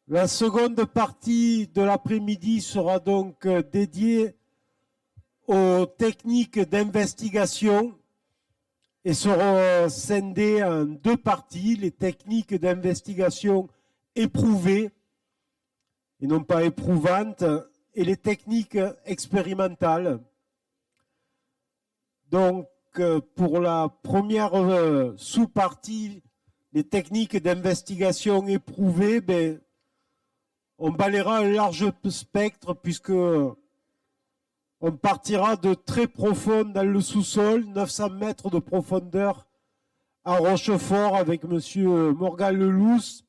La seconde partie de l'après-midi sera donc dédiée aux techniques d'investigation et seront scindées en deux parties, les techniques d'investigation éprouvées et non pas éprouvantes, et les techniques expérimentales. Donc, pour la première sous-partie, les techniques d'investigation éprouvées, ben, on balayera un large spectre puisque on partira de très profond dans le sous-sol, 900 mètres de profondeur à Rochefort avec M. Morgan Lelousse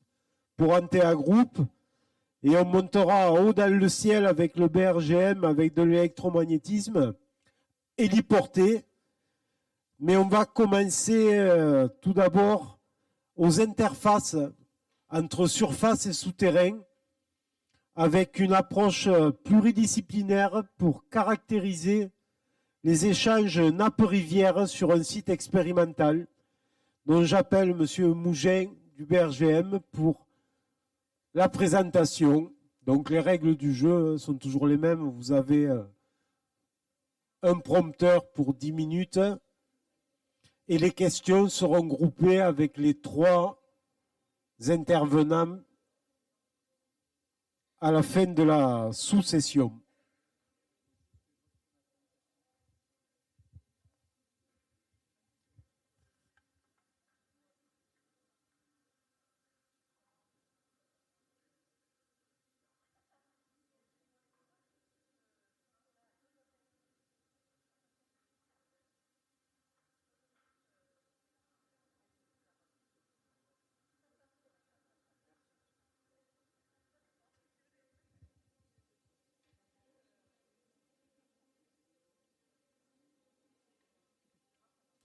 pour Antea Group. Et on montera haut dans le ciel avec le BRGM, avec de l'électromagnétisme héliporté. Mais on va commencer tout d'abord aux interfaces entre surface et souterrain avec une approche pluridisciplinaire pour caractériser les échanges nappe-rivière sur un site expérimental dont j'appelle M. Mougin du BRGM pour la présentation. Donc les règles du jeu sont toujours les mêmes. Vous avez un prompteur pour 10 minutes et les questions seront groupées avec les 3 intervenants à la fin de la sous-session.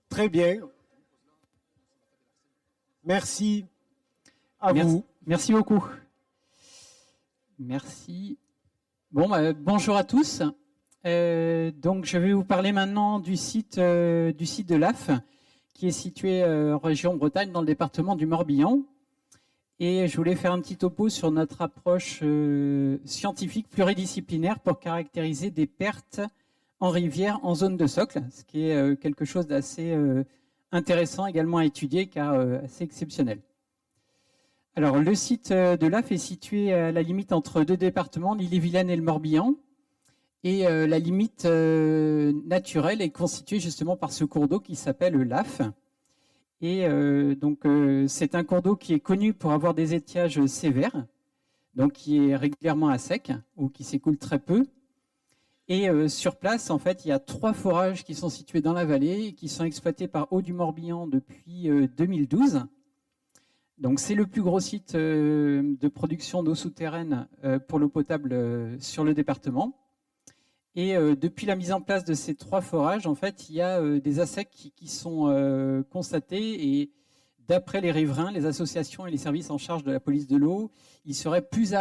Très bien. Merci à vous. Merci beaucoup. Merci. Bon, bonjour à tous. Donc, je vais vous parler maintenant du site de l'AF, qui est situé en région Bretagne, dans le département du Morbihan. Et je voulais faire un petit topo sur notre approche scientifique pluridisciplinaire pour caractériser des pertes en rivière en zone de socle, ce qui est quelque chose d'assez intéressant également à étudier car assez exceptionnel. Alors, le site de l'AF est situé à la limite entre 2 départements, l'Ille-et-Vilaine et le Morbihan. Et la limite naturelle est constituée justement par ce cours d'eau qui s'appelle l'AF. Et donc, c'est un cours d'eau qui est connu pour avoir des étiages sévères, donc qui est régulièrement à sec ou qui s'écoule très peu. Et sur place, en fait, il y a 3 forages qui sont situés dans la vallée et qui sont exploités par Eau du Morbihan depuis 2012. Donc, c'est le plus gros site de production d'eau souterraine pour l'eau potable sur le département. Et depuis la mise en place de ces 3 forages, en fait, il y a des assecs qui sont constatés. Et d'après les riverains, les associations et les services en charge de la police de l'eau, il serait plus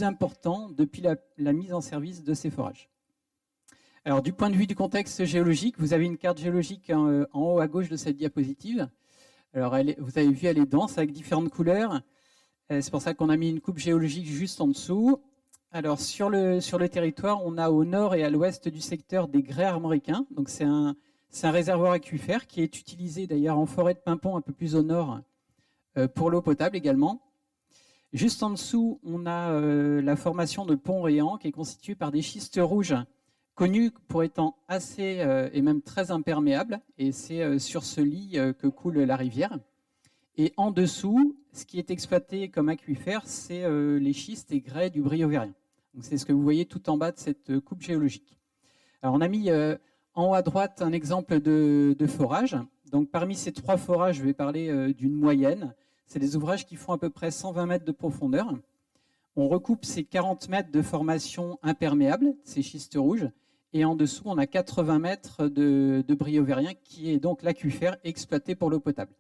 important depuis la mise en service de ces forages. Alors, du point de vue du contexte géologique, vous avez une carte géologique en haut à gauche de cette diapositive. Alors, vous avez vu, elle est dense avec différentes couleurs. C'est pour ça qu'on a mis une coupe géologique juste en dessous. Alors, sur le territoire, on a au nord et à l'ouest du secteur des grès armoricains. Donc, c'est un réservoir aquifère qui est utilisé d'ailleurs en forêt de Pimpon, un peu plus au nord, pour l'eau potable également. Juste en dessous, on a la formation de Pont-Réan qui est constituée par des schistes rouges connus pour étant assez et même très imperméables. Et c'est sur ce lit que coule la rivière. Et en dessous, ce qui est exploité comme aquifère, c'est les schistes et grès du Brie-Auvergnat. Donc c'est ce que vous voyez tout en bas de cette coupe géologique. Alors on a mis en haut à droite un exemple de forage. Donc parmi ces 3 forages, je vais parler d'une moyenne. C'est des ouvrages qui font à peu près 120 mètres de profondeur. On recoupe ces 40 mètres de formation imperméable, ces schistes rouges. Et en dessous, on a 80 mètres de Brie-Auvergnat qui est donc l'aquifère exploité pour l'eau potable.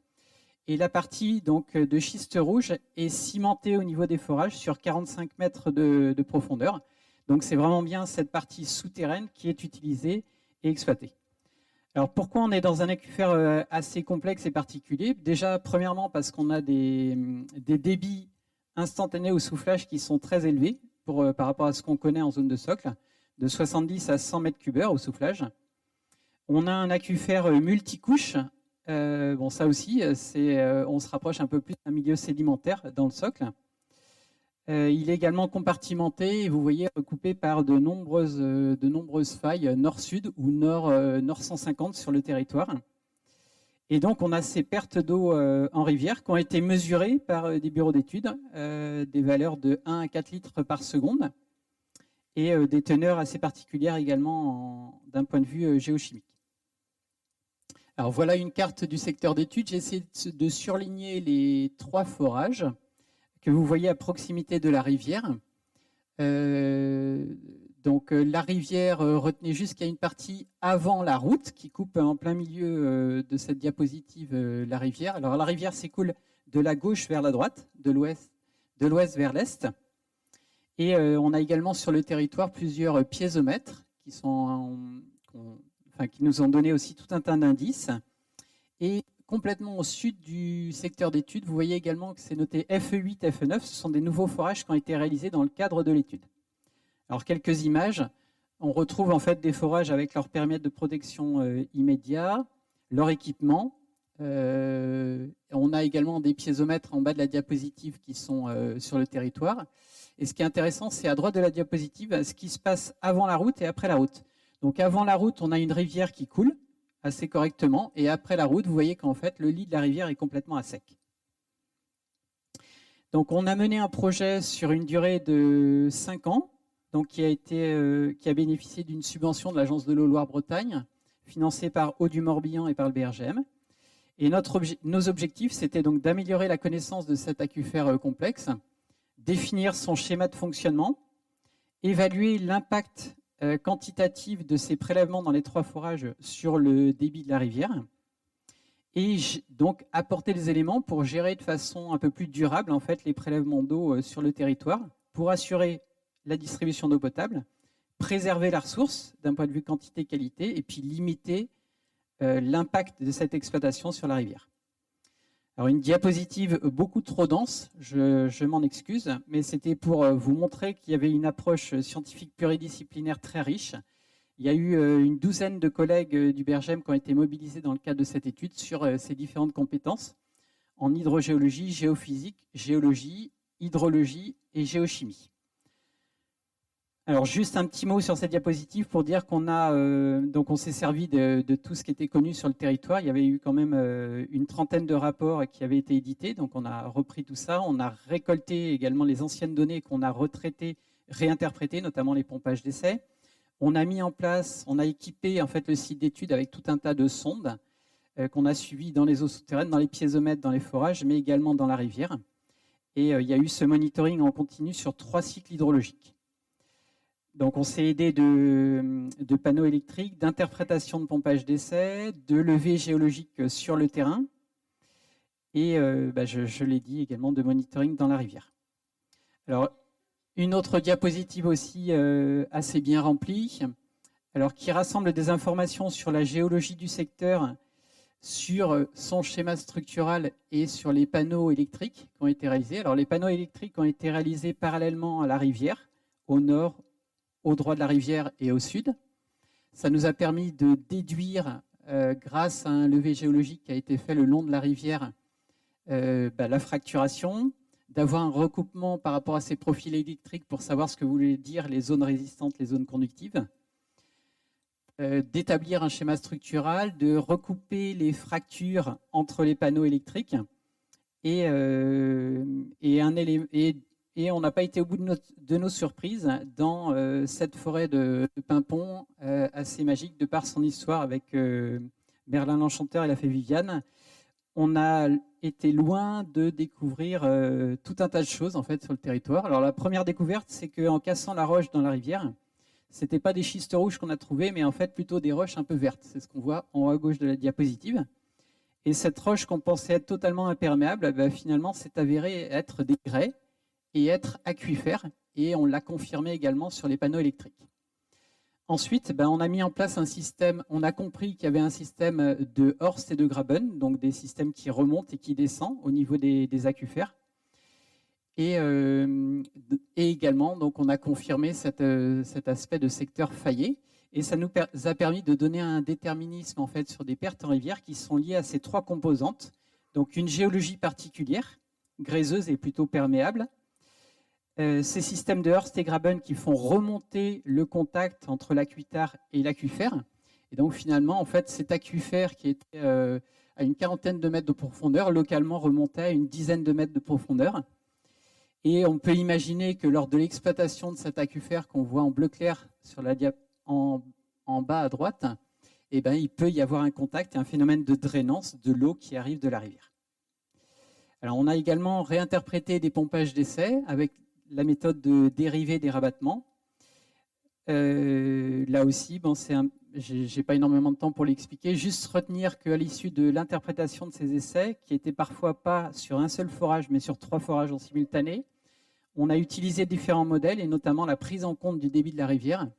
Et la partie donc, de schiste rouge est cimentée au niveau des forages sur 45 mètres de profondeur. Donc c'est vraiment bien cette partie souterraine qui est utilisée et exploitée. Alors pourquoi on est dans un aquifère assez complexe et particulier? Déjà, premièrement, parce qu'on a des débits instantanés au soufflage qui sont très élevés par rapport à ce qu'on connaît en zone de socle, de 70 à 100 mètres cubes heure au soufflage. On a un aquifère multicouche. Bon, ça aussi, on se rapproche un peu plus d'un milieu sédimentaire dans le socle. Il est également compartimenté et vous voyez recoupé par de nombreuses failles nord-sud ou nord 150 sur le territoire. Et donc, on a ces pertes d'eau en rivière qui ont été mesurées par des bureaux d'études, des valeurs de 1 à 4 litres par seconde et des teneurs assez particulières également d'un point de vue géochimique. Alors, voilà une carte du secteur d'études. J'ai essayé de surligner les 3 forages que vous voyez à proximité de la rivière. Donc la rivière retenait jusqu'à une partie avant la route qui coupe en plein milieu de cette diapositive la rivière. Alors la rivière s'écoule de la gauche vers la droite, de l'ouest vers l'est. Et on a également sur le territoire plusieurs piézomètres qui nous ont donné aussi tout un tas d'indices. Et complètement au sud du secteur d'études, vous voyez également que c'est noté FE8, FE9. Ce sont des nouveaux forages qui ont été réalisés dans le cadre de l'étude. Alors, quelques images. On retrouve en fait des forages avec leur périmètre de protection immédiat, leur équipement. On a également des piézomètres en bas de la diapositive qui sont sur le territoire. Et ce qui est intéressant, c'est à droite de la diapositive ce qui se passe avant la route et après la route. Donc, avant la route, on a une rivière qui coule assez correctement. Et après la route, vous voyez qu'en fait, le lit de la rivière est complètement à sec. Donc, on a mené un projet sur une durée de 5 ans. Donc, qui a bénéficié d'une subvention de l'Agence de l'eau Loire-Bretagne, financée par Eau du Morbihan et par le BRGM. Et nos objectifs, c'était donc d'améliorer la connaissance de cet aquifère complexe, définir son schéma de fonctionnement, évaluer l'impact quantitatif de ces prélèvements dans les 3 forages sur le débit de la rivière, et donc apporter des éléments pour gérer de façon un peu plus durable en fait, les prélèvements d'eau sur le territoire, pour assurer la distribution d'eau potable, préserver la ressource d'un point de vue quantité-qualité et puis limiter l'impact de cette exploitation sur la rivière. Alors une diapositive beaucoup trop dense, je m'en excuse, mais c'était pour vous montrer qu'il y avait une approche scientifique pluridisciplinaire très riche. Il y a eu une douzaine de collègues du BRGM qui ont été mobilisés dans le cadre de cette étude sur ces différentes compétences en hydrogéologie, géophysique, géologie, hydrologie et géochimie. Alors juste un petit mot sur cette diapositive pour dire qu'on on s'est servi de tout ce qui était connu sur le territoire. Il y avait eu quand même une trentaine de rapports qui avaient été édités, donc on a repris tout ça. On a récolté également les anciennes données qu'on a retraitées, réinterprétées, notamment les pompages d'essais. On a mis en place, on a équipé en fait le site d'étude avec tout un tas de sondes qu'on a suivies dans les eaux souterraines, dans les piézomètres, dans les forages, mais également dans la rivière. Et il y a eu ce monitoring en continu sur 3 cycles hydrologiques. Donc, on s'est aidé de panneaux électriques, d'interprétation de pompage d'essai, de levée géologique sur le terrain et, je l'ai dit également, de monitoring dans la rivière. Alors, une autre diapositive aussi assez bien remplie, alors, qui rassemble des informations sur la géologie du secteur, sur son schéma structural et sur les panneaux électriques qui ont été réalisés. Alors, les panneaux électriques ont été réalisés parallèlement à la rivière, au nord, au droit de la rivière et au sud. Ça nous a permis de déduire, grâce à un levé géologique qui a été fait le long de la rivière, la fracturation, d'avoir un recoupement par rapport à ces profils électriques pour savoir ce que voulaient dire les zones résistantes, les zones conductives, d'établir un schéma structural, de recouper les fractures entre les panneaux électriques et on n'a pas été au bout de nos surprises dans cette forêt de Pimpon, assez magique de par son histoire avec Merlin l'Enchanteur et la fée Viviane. On a été loin de découvrir tout un tas de choses en fait, sur le territoire. Alors la première découverte, c'est qu'en cassant la roche dans la rivière, ce n'était pas des schistes rouges qu'on a trouvés, mais en fait plutôt des roches un peu vertes. C'est ce qu'on voit en haut à gauche de la diapositive. Et cette roche qu'on pensait être totalement imperméable, finalement s'est avérée être des grès et être aquifère, et on l'a confirmé également sur les panneaux électriques. Ensuite, on a mis en place un système, on a compris qu'il y avait un système de Horst et de Graben, donc des systèmes qui remontent et qui descendent au niveau des aquifères. Et également, donc, on a confirmé cet aspect de secteur faillé. Et ça nous a permis de donner un déterminisme en fait, sur des pertes en rivière qui sont liées à ces trois composantes. Donc une géologie particulière, graiseuse et plutôt perméable. Ces systèmes de Hurst et Graben qui font remonter le contact entre l'aquitard et l'aquifère. Et donc finalement, en fait, cet aquifère qui était à une quarantaine de mètres de profondeur, localement remontait à une dizaine de mètres de profondeur. Et on peut imaginer que lors de l'exploitation de cet aquifère qu'on voit en bleu clair sur la en bas à droite, eh ben, il peut y avoir un contact et un phénomène de drainance de l'eau qui arrive de la rivière. Alors, on a également réinterprété des pompages d'essai avec la méthode de dérivé des rabattements. Là aussi, bon, je n'ai pas énormément de temps pour l'expliquer, juste retenir qu'à l'issue de l'interprétation de ces essais, qui étaient parfois pas sur un seul forage, mais sur 3 forages en simultané, on a utilisé différents modèles, et notamment la prise en compte du débit de la rivière,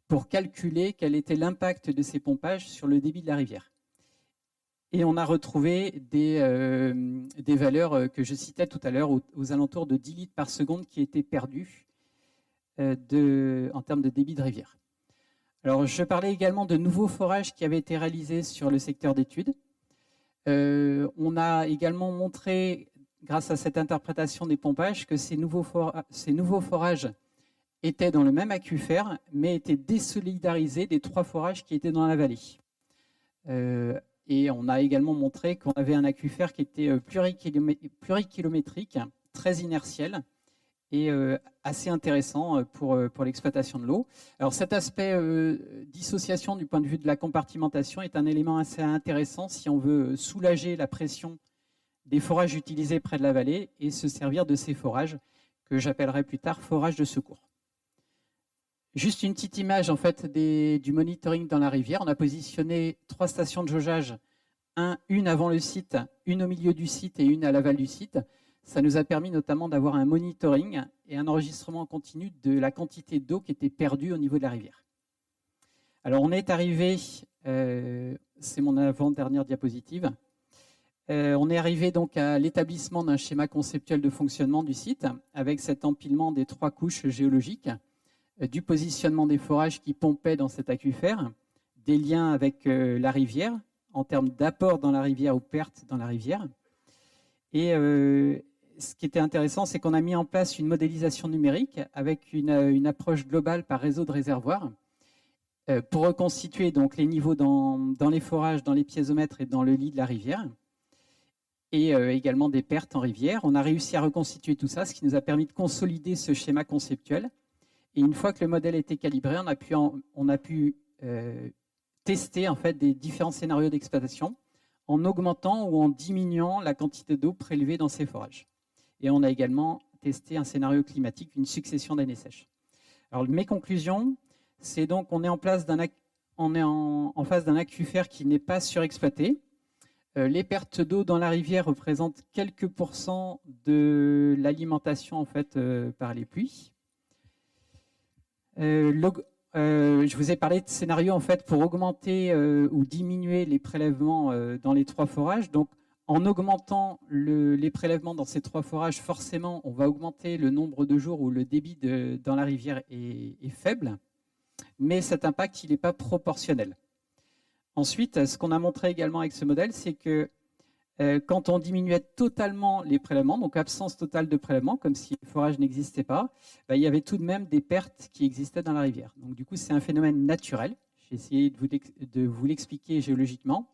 pour calculer quel était l'impact de ces pompages sur le débit de la rivière. Et on a retrouvé des valeurs que je citais tout à l'heure, aux alentours de 10 litres par seconde qui étaient perdus en termes de débit de rivière. Alors, je parlais également de nouveaux forages qui avaient été réalisés sur le secteur d'études. On a également montré, grâce à cette interprétation des pompages, que ces nouveaux forages étaient dans le même aquifère, mais étaient désolidarisés des 3 forages qui étaient dans la vallée. Et on a également montré qu'on avait un aquifère qui était plurikilométrique, très inertiel et assez intéressant pour l'exploitation de l'eau. Alors cet aspect dissociation du point de vue de la compartimentation est un élément assez intéressant si on veut soulager la pression des forages utilisés près de la vallée et se servir de ces forages que j'appellerai plus tard forages de secours. Juste une petite image en fait du monitoring dans la rivière. On a positionné 3 stations de jaugeage, une avant le site, une au milieu du site et une à l'aval du site. Ça nous a permis notamment d'avoir un monitoring et un enregistrement continu de la quantité d'eau qui était perdue au niveau de la rivière. Alors on est arrivé, c'est mon avant-dernière diapositive, on est arrivé donc à l'établissement d'un schéma conceptuel de fonctionnement du site avec cet empilement des 3 couches géologiques, du positionnement des forages qui pompaient dans cet aquifère, des liens avec la rivière en termes d'apport dans la rivière ou perte dans la rivière. Et ce qui était intéressant, c'est qu'on a mis en place une modélisation numérique avec une approche globale par réseau de réservoirs pour reconstituer donc les niveaux dans les forages, dans les piézomètres et dans le lit de la rivière, et également des pertes en rivière. On a réussi à reconstituer tout ça, ce qui nous a permis de consolider ce schéma conceptuel. Et une fois que le modèle était calibré, on a pu tester en fait des différents scénarios d'exploitation en augmentant ou en diminuant la quantité d'eau prélevée dans ces forages. Et on a également testé un scénario climatique, une succession d'années sèches. Alors mes conclusions, c'est donc qu'on est en face d'un aquifère qui n'est pas surexploité. Les pertes d'eau dans la rivière représentent quelques pourcents de l'alimentation en fait par les pluies. Je vous ai parlé de scénarios en fait pour augmenter ou diminuer les prélèvements dans les 3 forages. Donc, en augmentant les prélèvements dans ces 3 forages, forcément, on va augmenter le nombre de jours où le débit dans la rivière est faible, mais cet impact, il n'est pas proportionnel. Ensuite, ce qu'on a montré également avec ce modèle, c'est que quand on diminuait totalement les prélèvements, donc absence totale de prélèvements, comme si le forage n'existait pas, il y avait tout de même des pertes qui existaient dans la rivière. Donc du coup, c'est un phénomène naturel. J'ai essayé de vous l'expliquer géologiquement,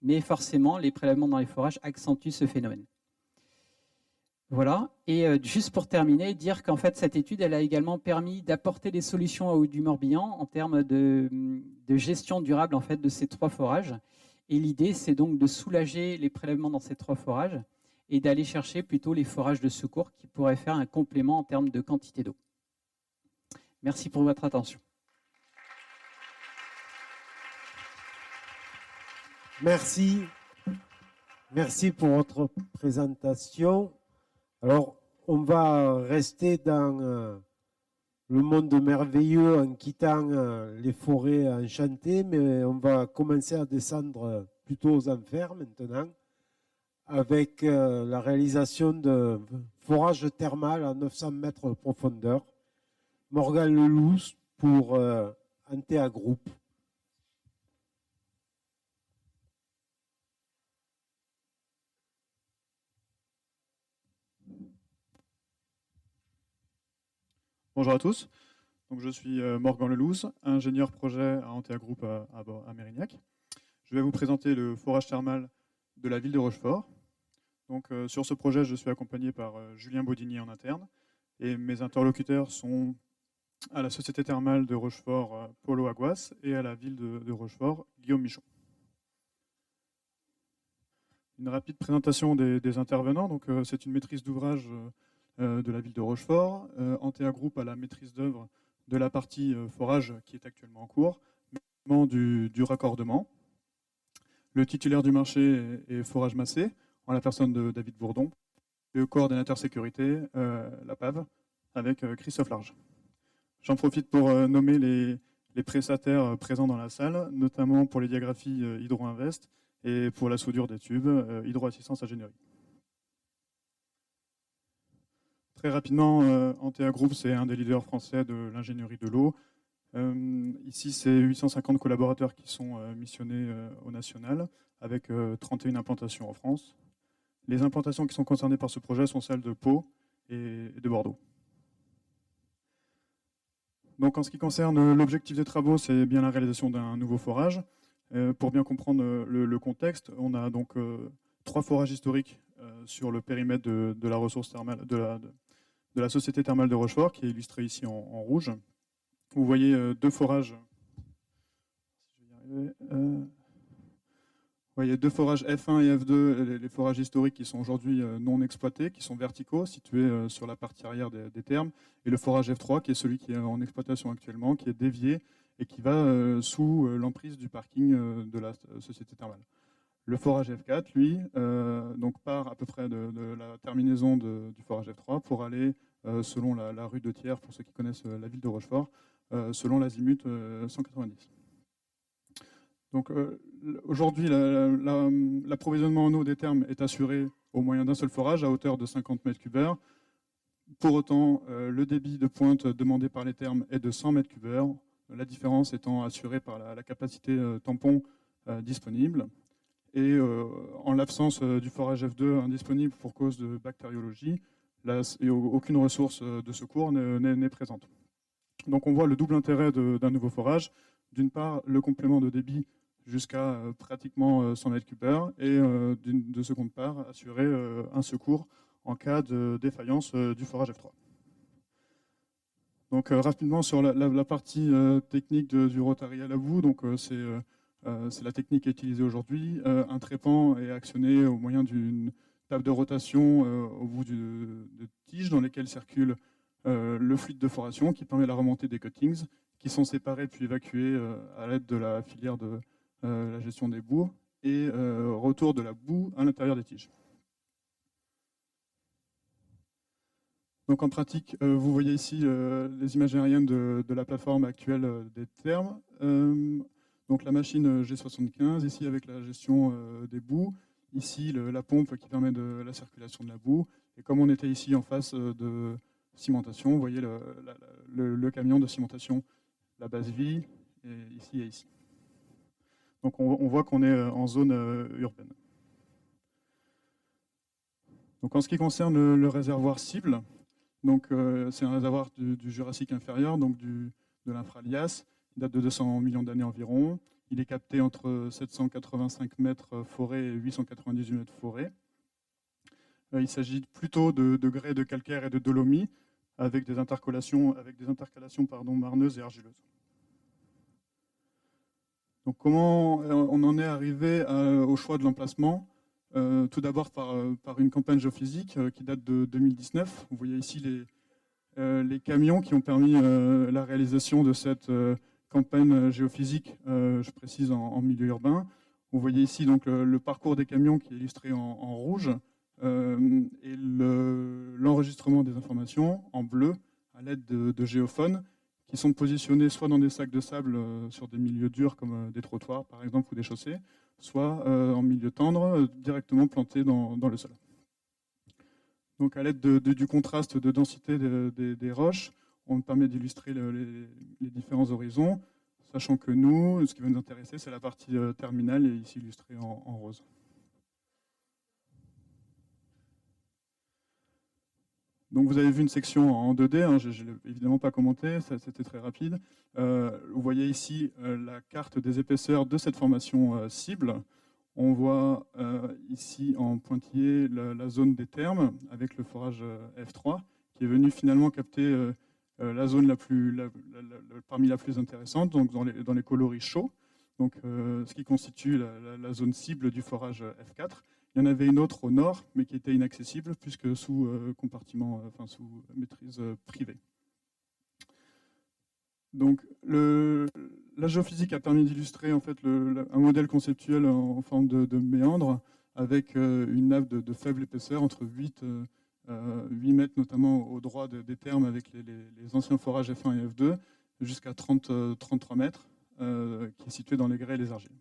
mais forcément, les prélèvements dans les forages accentuent ce phénomène. Voilà. Et juste pour terminer, dire qu'en fait, cette étude, elle a également permis d'apporter des solutions à Haut du Morbihan en termes de gestion durable en fait, de ces 3 forages. Et l'idée, c'est donc de soulager les prélèvements dans ces 3 forages et d'aller chercher plutôt les forages de secours qui pourraient faire un complément en termes de quantité d'eau. Merci pour votre attention. Merci. Merci pour votre présentation. Alors, on va rester dans le monde merveilleux en quittant les forêts enchantées, mais on va commencer à descendre plutôt aux enfers maintenant, avec la réalisation de forage thermal à 900 mètres de profondeur. Morgan Lelouch pour Antea Group. Bonjour à tous. Donc, je suis Morgan Lelouch, ingénieur projet à Antea Group à Mérignac. Je vais vous présenter le forage thermal de la ville de Rochefort. Donc, sur ce projet, je suis accompagné par Julien Baudinier en interne et mes interlocuteurs sont à la société thermale de Rochefort, Polo Aguas, et à la ville de Rochefort, Guillaume Michon. Une rapide présentation des intervenants. Donc, c'est une maîtrise d'ouvrage de la ville de Rochefort. Antea Group a la maîtrise d'œuvre de la partie forage qui est actuellement en cours, notamment du raccordement. Le titulaire du marché est Forage Massé, en la personne de David Bourdon. Le coordonnateur sécurité, la PAV, avec Christophe Large. J'en profite pour nommer les prestataires présents dans la salle, notamment pour les diagraphies Hydro Invest et pour la soudure des tubes, Hydro Assistance Ingénierie. Très rapidement, Antea Group, c'est un des leaders français de l'ingénierie de l'eau. Ici, c'est 850 collaborateurs qui sont missionnés au national, avec 31 implantations en France. Les implantations qui sont concernées par ce projet sont celles de Pau et de Bordeaux. Donc, en ce qui concerne l'objectif des travaux, c'est bien la réalisation d'un nouveau forage. Pour bien comprendre le contexte, on a donc 3 forages historiques sur le périmètre de la ressource thermale, de la société thermale de Rochefort, qui est illustré ici en rouge. Vous voyez 2 forages. Vous voyez 2 forages F1 et F2, les forages historiques qui sont aujourd'hui non exploités, qui sont verticaux, situés sur la partie arrière des thermes, et le forage F3 qui est celui qui est en exploitation actuellement, qui est dévié et qui va sous l'emprise du parking de la société thermale. Le forage F4, lui, donc part à peu près de la terminaison du forage F3 pour aller selon la rue de Thiers, pour ceux qui connaissent la ville de Rochefort, selon l'azimut 190. Donc aujourd'hui, l'approvisionnement en eau des thermes est assuré au moyen d'un seul forage à hauteur de 50 m3. Pour autant, le débit de pointe demandé par les thermes est de 100 m3, la différence étant assurée par la capacité tampon disponible. Et en l'absence du forage F2 indisponible pour cause de bactériologie, aucune ressource de secours n'est présente. Donc on voit le double intérêt d'un nouveau forage. D'une part, le complément de débit jusqu'à pratiquement 100 m3 et de seconde part, assurer un secours en cas de défaillance du forage F3. Donc rapidement sur la partie technique du rotary à la boue, donc c'est la technique utilisée aujourd'hui. Un trépan est actionné au moyen d'une table de rotation au bout de tiges dans lesquelles circule le fluide de foration qui permet la remontée des cuttings qui sont séparés puis évacués à l'aide de la filière de la gestion des boues et retour de la boue à l'intérieur des tiges. Donc en pratique, vous voyez ici les images aériennes de la plateforme actuelle des thermes. Donc la machine G75, ici avec la gestion des boues, ici la pompe qui permet de la circulation de la boue. Et comme on était ici en face de cimentation, vous voyez le camion de cimentation, la base vie, ici et ici. Donc on voit qu'on est en zone urbaine. Donc en ce qui concerne le réservoir cible, c'est un réservoir du Jurassique inférieur, donc de l'infralias. Il date de 200 millions d'années environ. Il est capté entre 785 mètres forêt et 898 mètres forêt. Il s'agit plutôt de grès de calcaire et de dolomie avec des intercalations marneuses et argileuses. Donc comment on en est arrivé au choix de l'emplacement? Tout d'abord par une campagne géophysique qui date de 2019. Vous voyez ici les camions qui ont permis la réalisation de cette campagne géophysique, je précise en milieu urbain. Vous voyez ici donc le parcours des camions qui est illustré en rouge et l'enregistrement des informations en bleu à l'aide de géophones qui sont positionnés soit dans des sacs de sable sur des milieux durs comme des trottoirs par exemple ou des chaussées, soit en milieu tendre directement plantés dans le sol. Donc à l'aide du contraste de densité des roches, on permet d'illustrer les différents horizons, sachant que nous, ce qui va nous intéresser, c'est la partie terminale, et ici illustrée en rose. Donc vous avez vu une section en 2D, hein, je ne l'ai évidemment pas commenté, c'était très rapide. Vous voyez ici la carte des épaisseurs de cette formation cible. On voit ici en pointillé la zone des thermes avec le forage F3 qui est venu finalement capter la zone parmi la plus intéressante, donc dans les coloris chauds, donc, ce qui constitue la zone cible du forage F4. Il y en avait une autre au nord, mais qui était inaccessible puisque sous compartiment, sous maîtrise privée. Donc, la géophysique a permis d'illustrer en fait un modèle conceptuel en forme de méandre avec une nappe de faible épaisseur, entre 8 mètres, notamment au droit des thermes avec les anciens forages F1 et F2, jusqu'à 33 mètres, qui est située dans les grès et les argiles.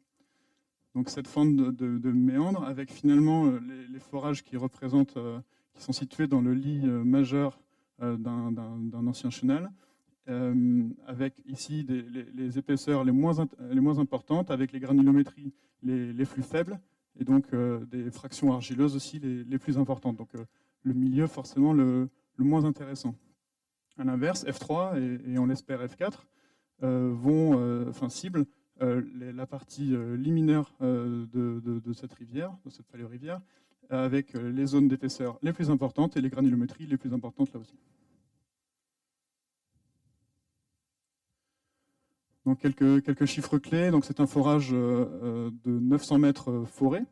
Donc cette forme de méandre avec finalement les forages qui sont situés dans le lit majeur d'un ancien chenal, avec ici les épaisseurs les moins importantes, avec les granulométries les plus faibles, et donc des fractions argileuses aussi les plus importantes. Donc le milieu forcément le moins intéressant. À l'inverse, F3 et on l'espère F4 ciblent la partie liminaire de cette rivière, de cette paléorivière, avec les zones d'épaisseur les plus importantes et les granulométries les plus importantes là aussi. Donc quelques chiffres clés. Donc c'est un forage de 900 mètres forêt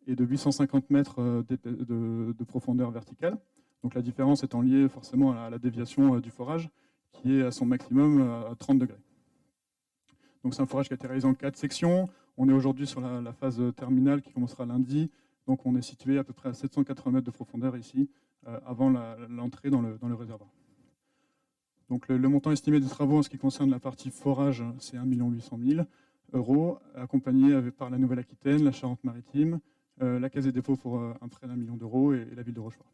et de 850 mètres de profondeur verticale. Donc la différence étant liée forcément à la déviation du forage qui est à son maximum à 30 degrés. Donc c'est un forage qui a été réalisé en 4 sections. On est aujourd'hui sur la phase terminale qui commencera lundi. Donc on est situé à peu près à 780 mètres de profondeur ici, avant l'entrée dans le réservoir. Donc le montant estimé des travaux en ce qui concerne la partie forage, c'est 1 800 000 €, accompagné par la Nouvelle-Aquitaine, la Charente-Maritime, la Caisse des dépôts pour un prêt d'1 million d'euros et la ville de Rochefort.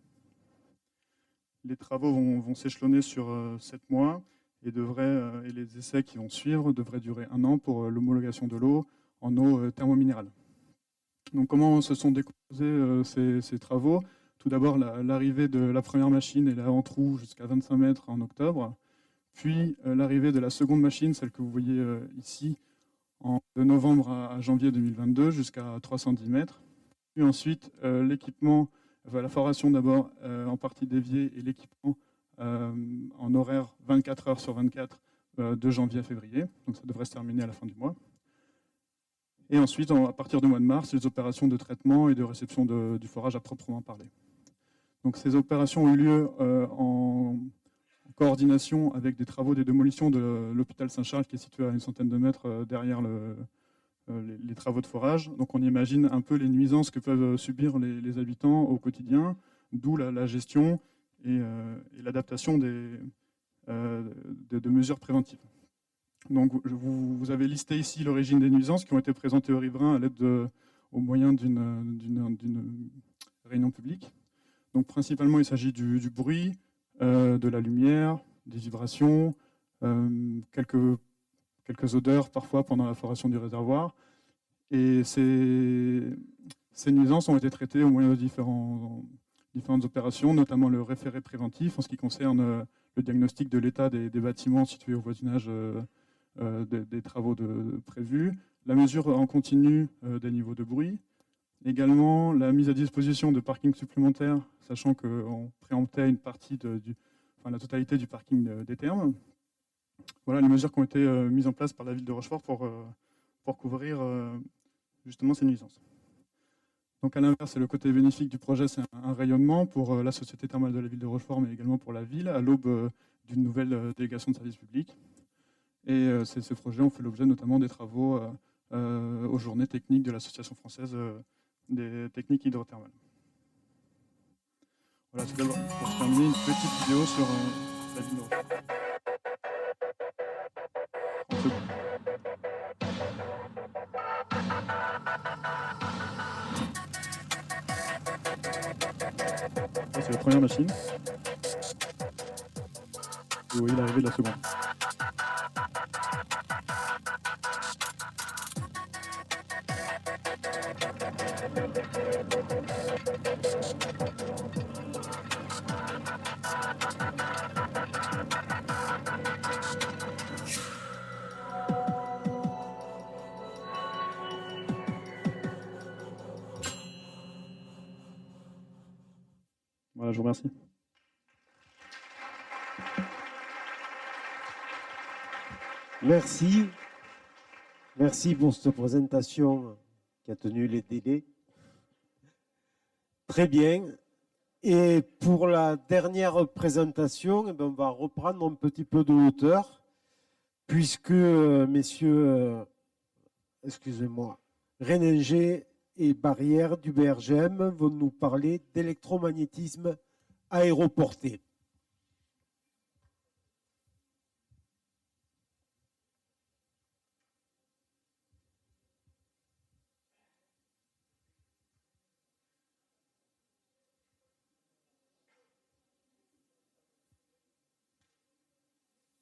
Les travaux vont s'échelonner sur 7 mois et les essais qui vont suivre devraient durer 1 an pour l'homologation de l'eau en eau thermominérale. Donc comment se sont décomposés ces travaux? Tout d'abord l'arrivée de la première machine et la en-trou jusqu'à 25 mètres en octobre, puis l'arrivée de la seconde machine, celle que vous voyez ici, de novembre à janvier 2022 jusqu'à 310 mètres. Puis ensuite l'équipement, la foration d'abord en partie déviée et l'équipement en horaire 24 heures sur 24 de janvier à février. Donc ça devrait se terminer à la fin du mois. Et ensuite, à partir du mois de mars, les opérations de traitement et de réception du forage à proprement parler. Donc ces opérations ont eu lieu en coordination avec des travaux de démolition de l'hôpital Saint-Charles qui est situé à une centaine de mètres derrière les travaux de forage. Donc on imagine un peu les nuisances que peuvent subir les habitants au quotidien, d'où la gestion et l'adaptation de mesures préventives. Donc vous avez listé ici l'origine des nuisances qui ont été présentées aux riverains au moyen d'une réunion publique. Donc principalement il s'agit du bruit, de la lumière, des vibrations, quelques odeurs parfois pendant la foration du réservoir. Et ces nuisances ont été traitées au moyen de différentes opérations, notamment le référé préventif en ce qui concerne le diagnostic de l'état des bâtiments situés au voisinage des travaux prévus, la mesure en continu des niveaux de bruit, également la mise à disposition de parkings supplémentaires, sachant qu'on préemptait une partie la totalité du parking des thermes. Voilà les mesures qui ont été mises en place par la ville de Rochefort pour couvrir justement ces nuisances. Donc à l'inverse, le côté bénéfique du projet, c'est un rayonnement pour la société thermale de la ville de Rochefort, mais également pour la ville, à l'aube d'une nouvelle délégation de services publics. Et ces projets ont fait l'objet notamment des travaux aux journées techniques de l'Association française des techniques hydrothermales. Voilà, c'est d'abord pour terminer une petite vidéo sur la ville de Rochefort. C'est le première machine. Et vous voyez l'arrivée de la seconde. Voilà, je vous remercie. Merci. Merci pour cette présentation qui a tenu les délais. Très bien. Et pour la dernière présentation, eh bien, on va reprendre un petit peu de hauteur, puisque messieurs, excusez-moi, Réninger et Barrière du BRGM vont nous parler d'électromagnétisme aéroporté.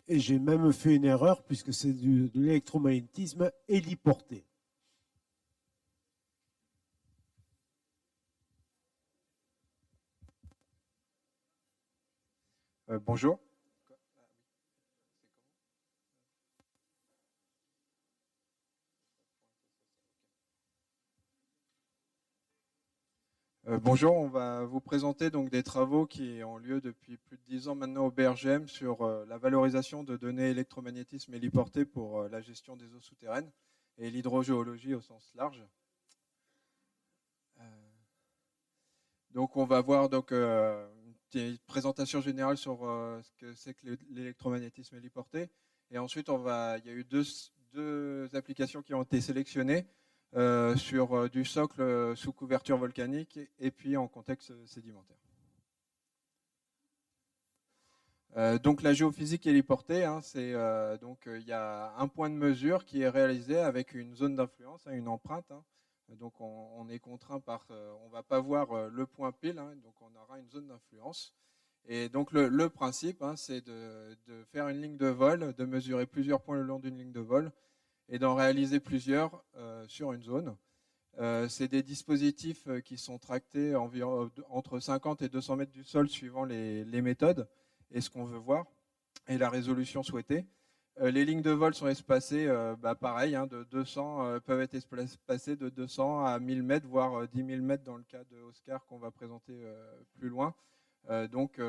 Et j'ai même fait une erreur puisque c'est de l'électromagnétisme héliporté. Bonjour. Bonjour, on va vous présenter donc des travaux qui ont lieu depuis plus de 10 ans maintenant au BRGM sur la valorisation de données électromagnétisme héliporté pour la gestion des eaux souterraines et l'hydrogéologie au sens large. Donc on va voir donc, une petite présentation générale sur ce que c'est que l'électromagnétisme héliporté. Et ensuite, il y a eu deux applications qui ont été sélectionnées sur du socle sous couverture volcanique et puis en contexte sédimentaire. Donc la géophysique héliportée, hein, il y a un point de mesure qui est réalisé avec une zone d'influence, hein, une empreinte. Hein. Donc on est contraint par, on ne va pas voir le point pile, hein, donc on aura une zone d'influence. Et donc le principe, hein, c'est de faire une ligne de vol, de mesurer plusieurs points le long d'une ligne de vol et d'en réaliser plusieurs sur une zone. C'est des dispositifs qui sont tractés environ entre 50 et 200 mètres du sol suivant les méthodes et ce qu'on veut voir et la résolution souhaitée. Les lignes de vol sont espacées, pareil, hein, de 200, peuvent être espacées de 200 à 1000 mètres, voire 10 000 mètres dans le cas de Oscar qu'on va présenter plus loin. Donc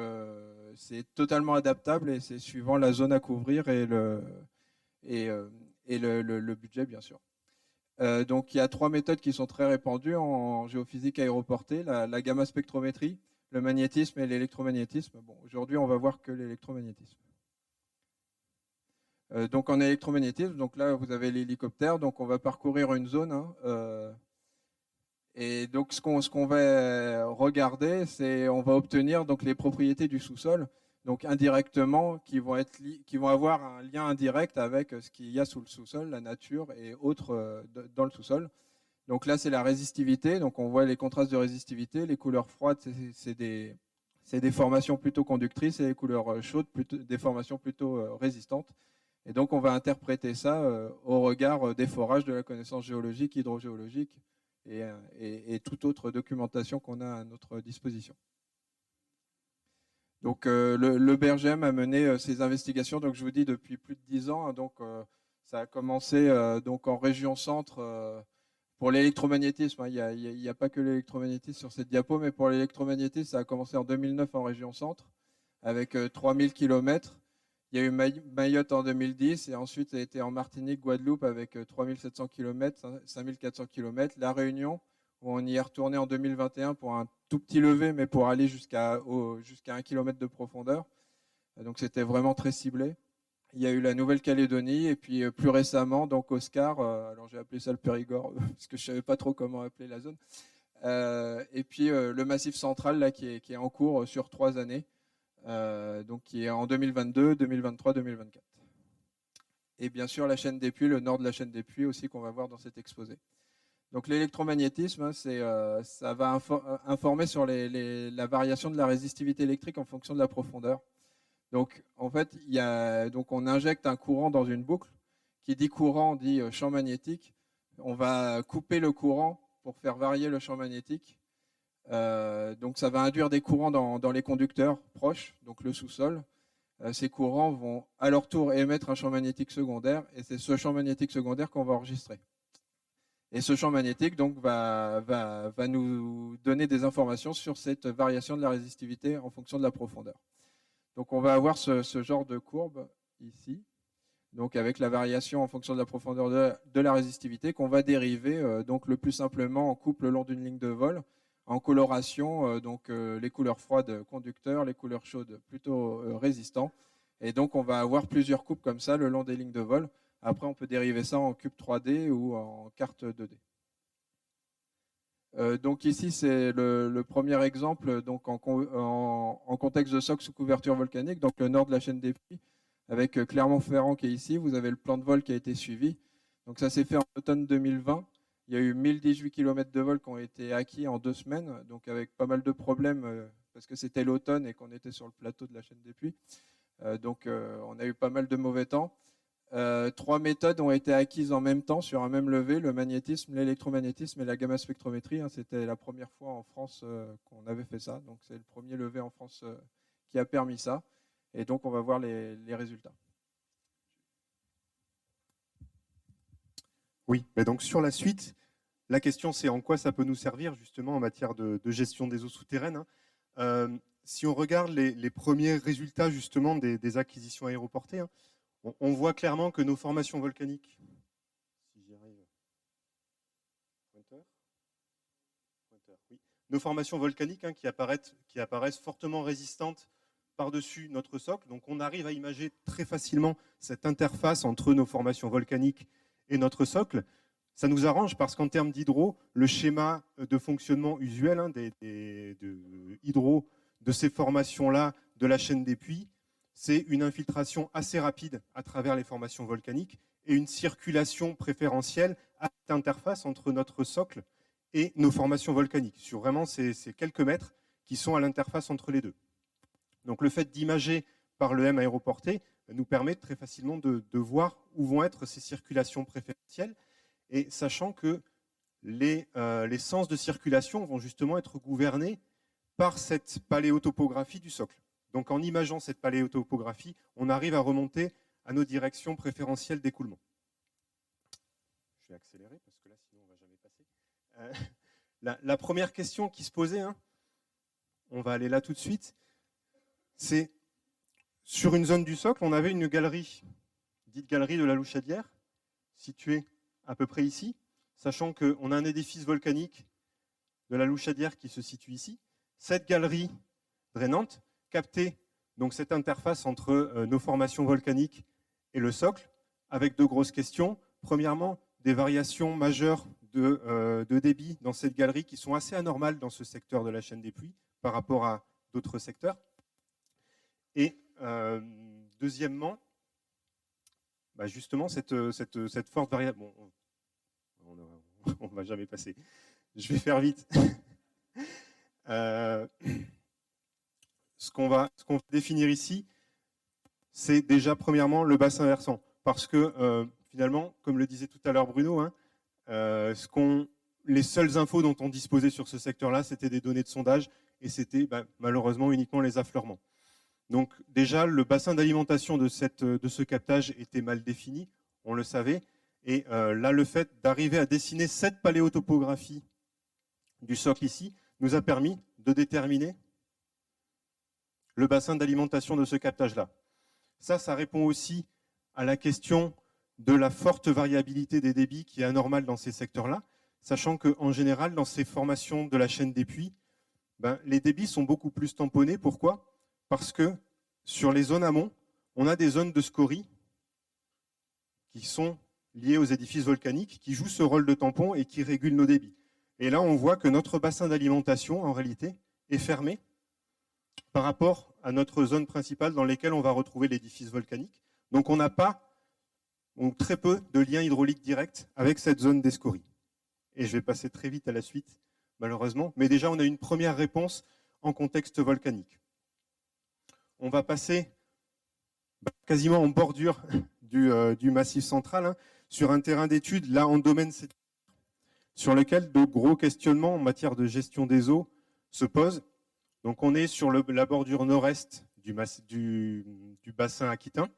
c'est totalement adaptable et c'est suivant la zone à couvrir et le budget, bien sûr. Donc il y a trois méthodes qui sont très répandues en géophysique aéroportée, la gamma spectrométrie, le magnétisme et l'électromagnétisme. Bon, aujourd'hui, on va voir que l'électromagnétisme. Donc en électromagnétisme, donc là vous avez l'hélicoptère, donc on va parcourir une zone. Hein, et donc ce qu'on va regarder, c'est on va obtenir donc les propriétés du sous-sol, donc indirectement, qui vont avoir un lien indirect avec ce qu'il y a sous le sous-sol, la nature et autres dans le sous-sol. Donc là c'est la résistivité, donc on voit les contrastes de résistivité, les couleurs froides c'est des formations plutôt conductrices et les couleurs chaudes des formations plutôt résistantes. Et donc on va interpréter ça au regard des forages de la connaissance géologique, hydrogéologique et toute autre documentation qu'on a à notre disposition. Donc le BRGM a mené ces investigations, donc je vous dis depuis plus de 10 ans. Hein, donc ça a commencé donc en région centre pour l'électromagnétisme. Hein, il n'y a pas que l'électromagnétisme sur cette diapo, mais pour l'électromagnétisme, ça a commencé en 2009 en région centre avec 3000 km. Il y a eu Mayotte en 2010 et ensuite ça a été en Martinique, Guadeloupe avec 3700 km, 5400 km. La Réunion, où on y est retourné en 2021 pour un tout petit lever, mais pour aller jusqu'à 1 km de profondeur. Donc c'était vraiment très ciblé. Il y a eu la Nouvelle-Calédonie et puis plus récemment, donc Oscar, alors j'ai appelé ça le Périgord parce que je ne savais pas trop comment appeler la zone. Et puis le Massif central là, qui est en cours sur 3 années. Donc qui est en 2022, 2023, 2024. Et bien sûr la chaîne des Puys, le nord de la chaîne des Puys aussi qu'on va voir dans cet exposé. Donc l'électromagnétisme, hein, ça va informer sur la variation de la résistivité électrique en fonction de la profondeur. Donc en fait, donc on injecte un courant dans une boucle. Qui dit courant dit champ magnétique. On va couper le courant pour faire varier le champ magnétique. Donc ça va induire des courants dans les conducteurs proches, donc le sous-sol. Ces courants vont à leur tour émettre un champ magnétique secondaire et c'est ce champ magnétique secondaire qu'on va enregistrer. Et ce champ magnétique donc, va nous donner des informations sur cette variation de la résistivité en fonction de la profondeur. Donc on va avoir ce genre de courbe ici, donc avec la variation en fonction de la profondeur de la résistivité qu'on va dériver donc le plus simplement en couple le long d'une ligne de vol, en coloration, donc les couleurs froides conducteurs, les couleurs chaudes plutôt résistants. Et donc on va avoir plusieurs coupes comme ça le long des lignes de vol. Après, on peut dériver ça en cube 3D ou en carte 2D. Donc ici, c'est le premier exemple donc en contexte de socle sous couverture volcanique, donc le nord de la chaîne des Puys, avec Clermont-Ferrand qui est ici. Vous avez le plan de vol qui a été suivi. Donc ça s'est fait en automne 2020. Il y a eu 1018 km de vol qui ont été acquis en 2 semaines, donc avec pas mal de problèmes parce que c'était l'automne et qu'on était sur le plateau de la chaîne des Puys. Donc on a eu pas mal de mauvais temps. 3 méthodes ont été acquises en même temps sur un même levé, le magnétisme, l'électromagnétisme et la gamma spectrométrie. C'était la première fois en France qu'on avait fait ça. Donc c'est le premier levé en France qui a permis ça. Et donc on va voir les résultats. Oui, mais donc sur la suite, la question c'est en quoi ça peut nous servir justement en matière de gestion des eaux souterraines. Si on regarde les premiers résultats justement des acquisitions aéroportées, on voit clairement que nos formations volcaniques, si j'y arrive, oui. Nos formations volcaniques qui apparaissent fortement résistantes par-dessus notre socle. Donc on arrive à imager très facilement cette interface entre nos formations volcaniques et notre socle. Ça nous arrange parce qu'en termes d'hydro, le schéma de fonctionnement usuel de ces formations-là de la chaîne des puits, c'est une infiltration assez rapide à travers les formations volcaniques et une circulation préférentielle à cette interface entre notre socle et nos formations volcaniques, sur vraiment ces quelques mètres qui sont à l'interface entre les deux. Donc le fait d'imager par le M aéroporté nous permet très facilement de voir où vont être ces circulations préférentielles, et sachant que les sens de circulation vont justement être gouvernés par cette paléotopographie du socle. Donc en imageant cette paléotopographie, on arrive à remonter à nos directions préférentielles d'écoulement. Je vais accélérer parce que là, sinon on ne va jamais passer. La première question qui se posait, on va aller là tout de suite, c'est sur une zone du socle, on avait une galerie, dite galerie de la Louchadière, située à peu près ici, sachant qu'on a un édifice volcanique de la Louchadière qui se situe ici. Cette galerie drainante captait donc cette interface entre nos formations volcaniques et le socle, avec 2 grosses questions. Premièrement, des variations majeures de débit dans cette galerie qui sont assez anormales dans ce secteur de la chaîne des Puys par rapport à d'autres secteurs. Et deuxièmement, justement, cette forte variable. Bon, on ne va jamais passer. Je vais faire vite. Ce qu'on va définir ici, c'est déjà premièrement le bassin versant. Parce que finalement, comme le disait tout à l'heure Bruno, les seules infos dont on disposait sur ce secteur-là, c'était des données de sondage et c'était malheureusement uniquement les affleurements. Donc déjà, le bassin d'alimentation de ce captage était mal défini, on le savait. Et là, le fait d'arriver à dessiner cette paléotopographie du socle ici nous a permis de déterminer le bassin d'alimentation de ce captage-là. Ça répond aussi à la question de la forte variabilité des débits qui est anormale dans ces secteurs-là, sachant qu'en général, dans ces formations de la chaîne des puits, les débits sont beaucoup plus tamponnés. Pourquoi ? Parce que sur les zones amont, on a des zones de scorie qui sont liées aux édifices volcaniques, qui jouent ce rôle de tampon et qui régulent nos débits. Et là, on voit que notre bassin d'alimentation, en réalité, est fermé par rapport à notre zone principale dans laquelle on va retrouver l'édifice volcanique. Donc on n'a pas, ou très peu, de lien hydraulique direct avec cette zone d'escorie. et je vais passer très vite à la suite, malheureusement. Mais déjà, on a une première réponse en contexte volcanique. On va passer quasiment en bordure du Massif central, hein, sur un terrain d'études, là en domaine sédimentaire, sur lequel de gros questionnements en matière de gestion des eaux se posent. Donc on est sur la bordure nord-est du bassin aquitain,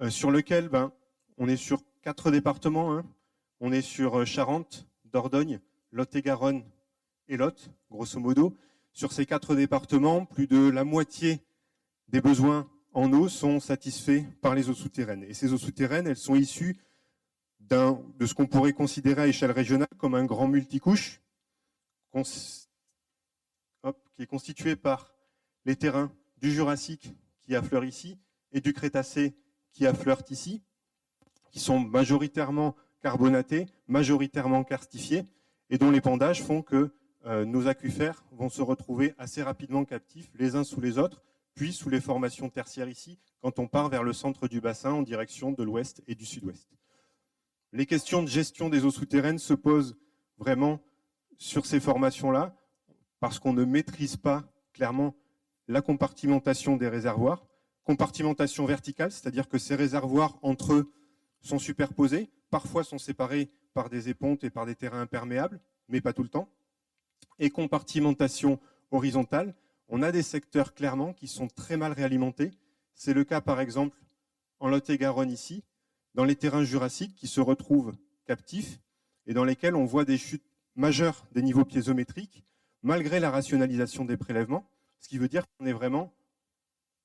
sur lequel on est sur 4 départements. Hein. On est sur Charente, Dordogne, Lot-et-Garonne et Lot, grosso modo. Sur ces 4 départements, plus de la moitié des besoins en eau sont satisfaits par les eaux souterraines. Et ces eaux souterraines, elles sont issues de ce qu'on pourrait considérer à échelle régionale comme un grand multicouche, qui est constitué par les terrains du Jurassique qui affleurent ici et du Crétacé qui affleurent ici, qui sont majoritairement carbonatés, majoritairement karstifiés, et dont l'épandages font que nos aquifères vont se retrouver assez rapidement captifs les uns sous les autres, puis sous les formations tertiaires ici, quand on part vers le centre du bassin en direction de l'ouest et du sud-ouest. Les questions de gestion des eaux souterraines se posent vraiment sur ces formations-là, parce qu'on ne maîtrise pas clairement la compartimentation des réservoirs. Compartimentation verticale, c'est-à-dire que ces réservoirs entre eux sont superposés, parfois sont séparés par des épontes et par des terrains imperméables, mais pas tout le temps. Et compartimentation horizontale, on a des secteurs clairement qui sont très mal réalimentés. C'est le cas par exemple en Lot-et-Garonne ici, dans les terrains jurassiques qui se retrouvent captifs et dans lesquels on voit des chutes majeures des niveaux piézométriques, malgré la rationalisation des prélèvements, ce qui veut dire qu'on est vraiment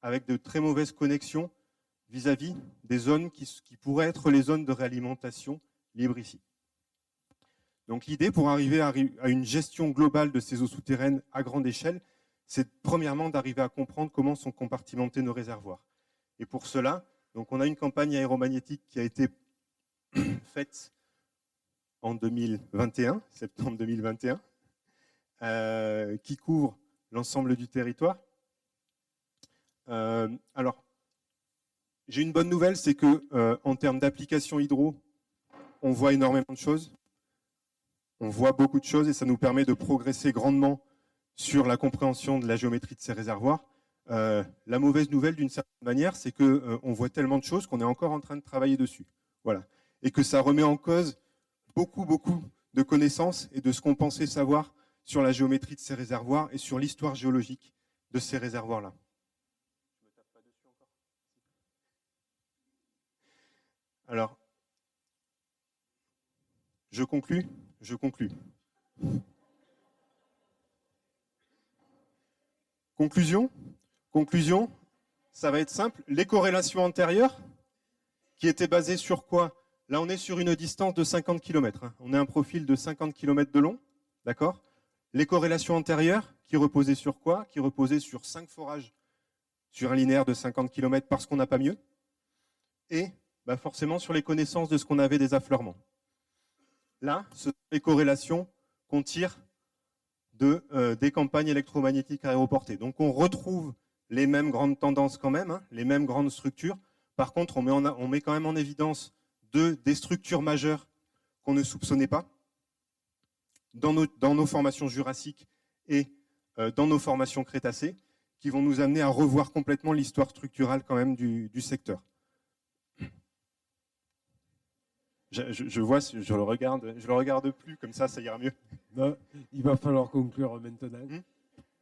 avec de très mauvaises connexions vis-à-vis des zones qui pourraient être les zones de réalimentation libre ici. Donc l'idée pour arriver à une gestion globale de ces eaux souterraines à grande échelle, c'est premièrement d'arriver à comprendre comment sont compartimentés nos réservoirs. Et pour cela, donc on a une campagne aéromagnétique qui a été faite en 2021, septembre 2021, qui couvre l'ensemble du territoire. Alors, j'ai une bonne nouvelle, c'est que en termes d'application hydro, on voit énormément de choses. On voit beaucoup de choses et ça nous permet de progresser grandement sur la compréhension de la géométrie de ces réservoirs. La mauvaise nouvelle, d'une certaine manière, c'est qu'on voit tellement de choses qu'on est encore en train de travailler dessus. Voilà. Et que ça remet en cause beaucoup de connaissances et de ce qu'on pensait savoir sur la géométrie de ces réservoirs et sur l'histoire géologique de ces réservoirs-là. Alors, je conclus. Conclusion, ça va être simple. Les corrélations antérieures, qui étaient basées sur quoi? Là, on est sur une distance de 50 km. Hein. On a un profil de 50 km de long. D'accord? Les corrélations antérieures, qui reposaient sur quoi? Qui reposaient sur 5 forages sur un linéaire de 50 km parce qu'on n'a pas mieux. Et forcément sur les connaissances de ce qu'on avait des affleurements. Là, ce sont les corrélations qu'on tire des campagnes électromagnétiques aéroportées. Donc on retrouve les mêmes grandes tendances quand même, hein, les mêmes grandes structures. Par contre, on met quand même en évidence des structures majeures qu'on ne soupçonnait pas dans nos formations jurassiques et dans nos formations crétacées, qui vont nous amener à revoir complètement l'histoire structurale quand même du secteur. Je vois, je le regarde plus, comme ça ira mieux. Non, il va falloir conclure maintenant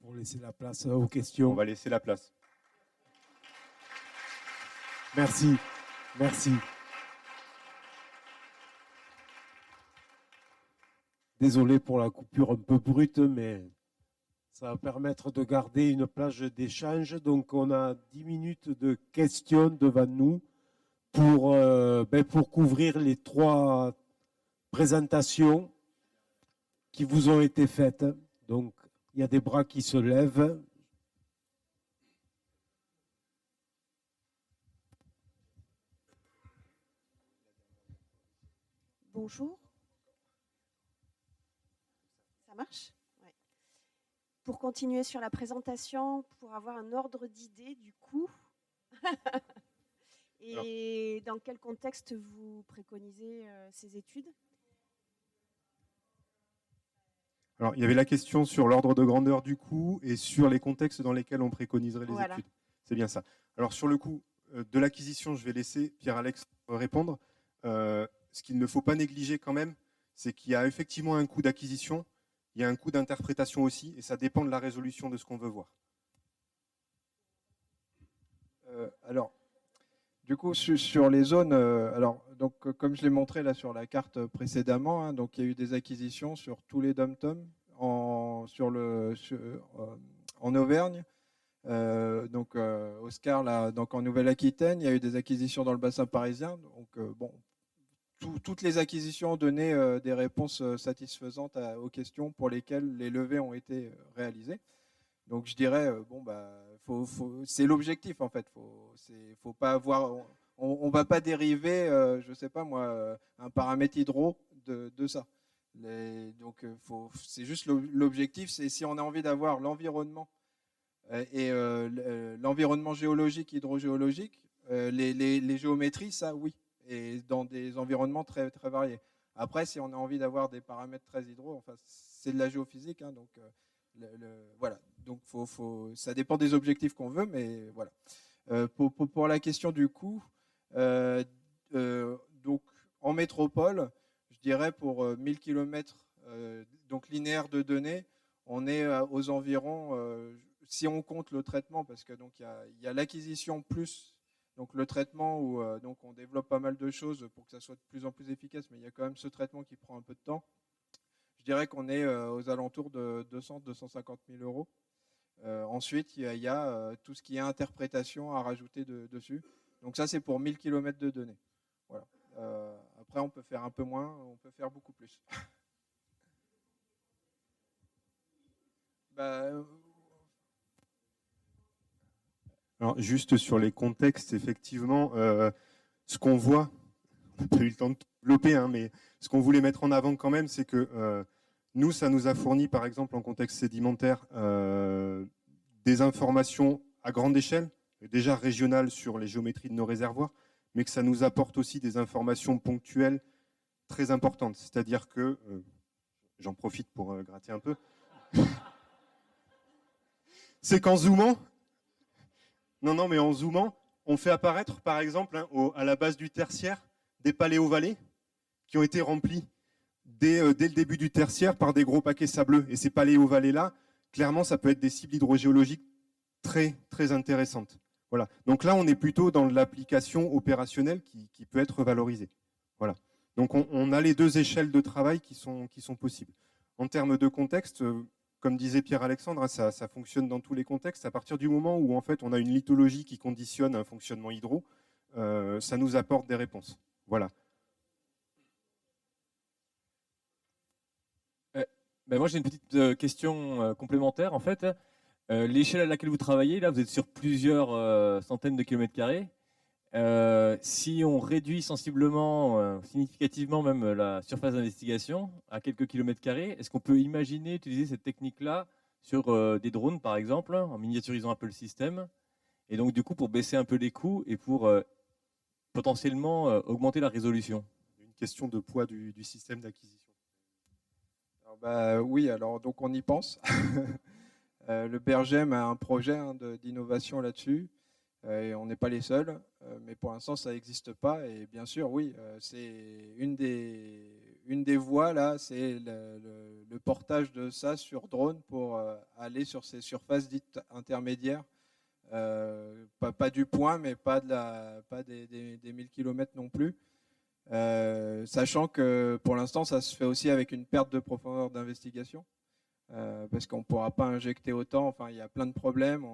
pour laisser la place aux questions. On va laisser la place. Merci. Désolé pour la coupure un peu brute, mais ça va permettre de garder une plage d'échange. Donc on a 10 minutes de questions devant nous pour couvrir les 3 présentations qui vous ont été faites. Donc, il y a des bras qui se lèvent. Bonjour. Ça marche? Ouais. Pour continuer sur la présentation, pour avoir un ordre d'idée du coup, et dans quel contexte vous préconisez ces études? Alors, il y avait la question sur l'ordre de grandeur du coût et sur les contextes dans lesquels on préconiserait les Voilà. études. C'est bien ça. Alors, sur le coût de l'acquisition, je vais laisser Pierre-Alex répondre. Ce qu'il ne faut pas négliger quand même, c'est qu'il y a effectivement un coût d'acquisition, il y a un coût d'interprétation aussi, et ça dépend de la résolution de ce qu'on veut voir. Alors, du coup, sur les zones, comme je l'ai montré là sur la carte précédemment, hein, donc il y a eu des acquisitions sur tous les dom-toms en Auvergne. Oscar, là, donc en Nouvelle-Aquitaine, il y a eu des acquisitions dans le bassin parisien. Donc, toutes les acquisitions ont donné des réponses satisfaisantes aux questions pour lesquelles les levées ont été réalisées. Donc, je dirais, c'est l'objectif en fait. Faut pas avoir, on va pas dériver, je sais pas moi, un paramètre hydro de ça. C'est juste l'objectif, c'est si on a envie d'avoir l'environnement et l'environnement géologique, hydrogéologique, les géométries, ça oui, et dans des environnements très, très variés. Après, si on a envie d'avoir des paramètres très hydro, enfin, c'est de la géophysique, hein, donc voilà. Donc ça dépend des objectifs qu'on veut, mais voilà. Pour la question du coût, donc en métropole, je dirais pour 1000 km donc linéaires de données, on est aux environs, si on compte le traitement, parce que donc il y a l'acquisition plus donc le traitement où donc on développe pas mal de choses pour que ça soit de plus en plus efficace, mais il y a quand même ce traitement qui prend un peu de temps. Je dirais qu'on est aux alentours de 200-250 000 euros. Ensuite, il y a tout ce qui est interprétation à rajouter dessus. Donc ça, c'est pour 1000 km de données. Voilà. Après, on peut faire un peu moins, on peut faire beaucoup plus. Alors, juste sur les contextes, effectivement, ce qu'on voit, on n'a pas eu le temps de développer, hein, mais ce qu'on voulait mettre en avant quand même, c'est que nous, ça nous a fourni, par exemple, en contexte sédimentaire, des informations à grande échelle, déjà régionales sur les géométries de nos réservoirs, mais que ça nous apporte aussi des informations ponctuelles très importantes. C'est-à-dire que, j'en profite pour gratter un peu, c'est qu'en zoomant, mais en zoomant, on fait apparaître, par exemple, hein, à la base du tertiaire, des paléovallées qui ont été remplis dès le début du tertiaire par des gros paquets sableux. Et ces paléovallées-là, clairement, ça peut être des cibles hydrogéologiques très, très intéressantes. Voilà. Donc là, on est plutôt dans l'application opérationnelle qui peut être valorisée. Voilà. Donc on a les deux échelles de travail qui sont possibles. En termes de contexte, comme disait Pierre-Alexandre, ça fonctionne dans tous les contextes. À partir du moment où en fait, on a une lithologie qui conditionne un fonctionnement hydro, ça nous apporte des réponses. Voilà. Moi, j'ai une petite question complémentaire. En fait, l'échelle à laquelle vous travaillez, là, vous êtes sur plusieurs centaines de kilomètres carrés. Si on réduit sensiblement, significativement même la surface d'investigation à quelques kilomètres carrés, est-ce qu'on peut imaginer utiliser cette technique-là sur des drones, par exemple, en miniaturisant un peu le système, et donc du coup pour baisser un peu les coûts et pour potentiellement augmenter la résolution? Une question de poids du système d'acquisition. Oui, alors donc on y pense. Le BRGM a un projet d'innovation là-dessus. Et on n'est pas les seuls, mais pour l'instant ça n'existe pas. Et bien sûr, oui, c'est une des voies là, c'est le portage de ça sur drone pour aller sur ces surfaces dites intermédiaires, pas du point, mais pas des 1000 km non plus. Sachant que pour l'instant ça se fait aussi avec une perte de profondeur d'investigation. Parce qu'on ne pourra pas injecter autant, enfin, il y a plein de problèmes,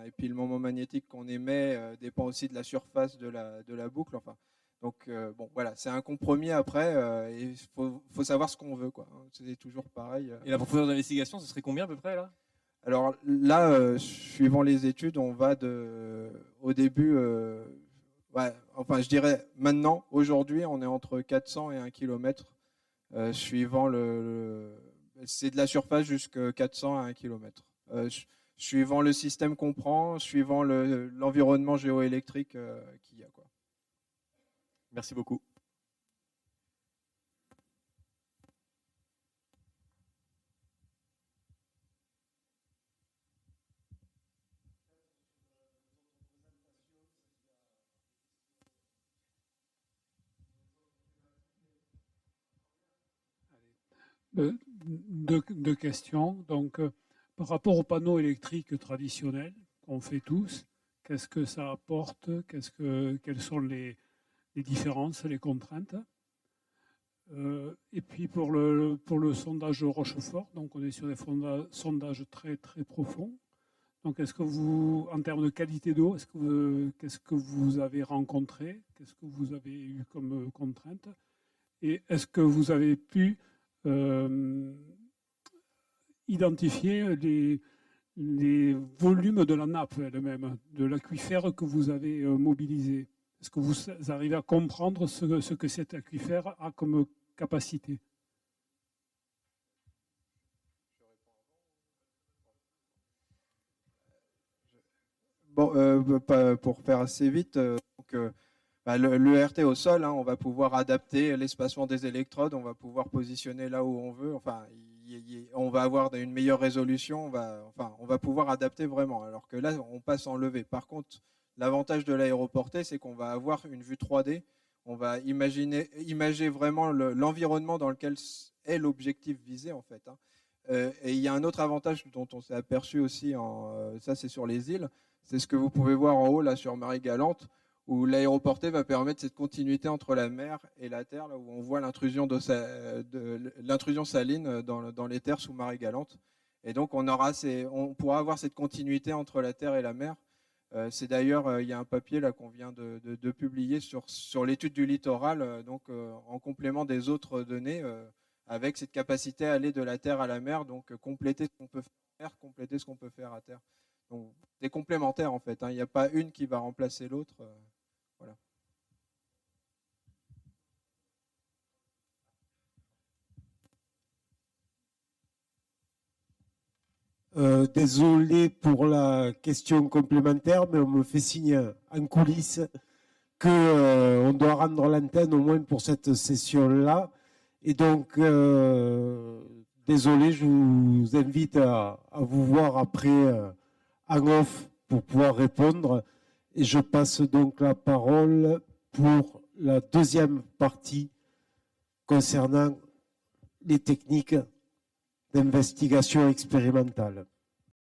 et puis le moment magnétique qu'on émet dépend aussi de la surface de la boucle. Enfin. Donc voilà, c'est un compromis après, et il faut savoir ce qu'on veut, quoi. C'est toujours pareil. Et la profondeur d'investigation, ce serait combien à peu près là? Alors là, suivant les études, on va au début, je dirais maintenant, aujourd'hui, on est entre 400 et 1 km, suivant c'est de la surface jusqu'à 400 à 1 km. Suivant le système qu'on prend, suivant l'environnement géoélectrique qu'il y a. Quoi. Merci beaucoup. Deux questions. Donc, par rapport aux panneaux électriques traditionnels qu'on fait tous, qu'est-ce que ça apporte? Quelles sont les différences, les contraintes? Et puis pour le sondage Rochefort, donc on est sur des sondages très très profonds. Donc est-ce que vous, en termes de qualité d'eau, qu'est-ce que vous avez rencontré? Qu'est-ce que vous avez eu comme contrainte? Et est-ce que vous avez pu identifier les volumes de la nappe elle-même, de l'aquifère que vous avez mobilisé? Est-ce que vous arrivez à comprendre ce que cet aquifère a comme capacité? Bon, pour faire assez vite, l'ERT au sol, hein, on va pouvoir adapter l'espacement des électrodes, on va pouvoir positionner là où on veut. Enfin, on va avoir une meilleure résolution, on va pouvoir adapter vraiment. Alors que là, on passe en levée. Par contre, l'avantage de l'aéroporté, c'est qu'on va avoir une vue 3D. On va imager vraiment l'environnement dans lequel est l'objectif visé, en fait. Hein. Et il y a un autre avantage dont on s'est aperçu aussi, ça c'est sur les îles, c'est ce que vous pouvez voir en haut là sur Marie-Galante, où l'aéroporté va permettre cette continuité entre la mer et la terre, là où on voit l'intrusion saline dans les terres sous Marie-Galante. Et donc on pourra avoir cette continuité entre la terre et la mer. C'est d'ailleurs, il y a un papier là qu'on vient de publier sur l'étude du littoral, donc en complément des autres données, avec cette capacité à aller de la terre à la mer, donc compléter ce qu'on peut faire, compléter ce qu'on peut faire à terre. Donc c'est complémentaire en fait, hein. Il n'y a pas une qui va remplacer l'autre. Voilà. Désolé pour la question complémentaire, mais on me fait signe en coulisses qu'on doit rendre l'antenne au moins pour cette session-là. Et donc, désolé, je vous invite à vous voir après en off pour pouvoir répondre. Et je passe donc la parole pour la deuxième partie concernant les techniques d'investigation expérimentale.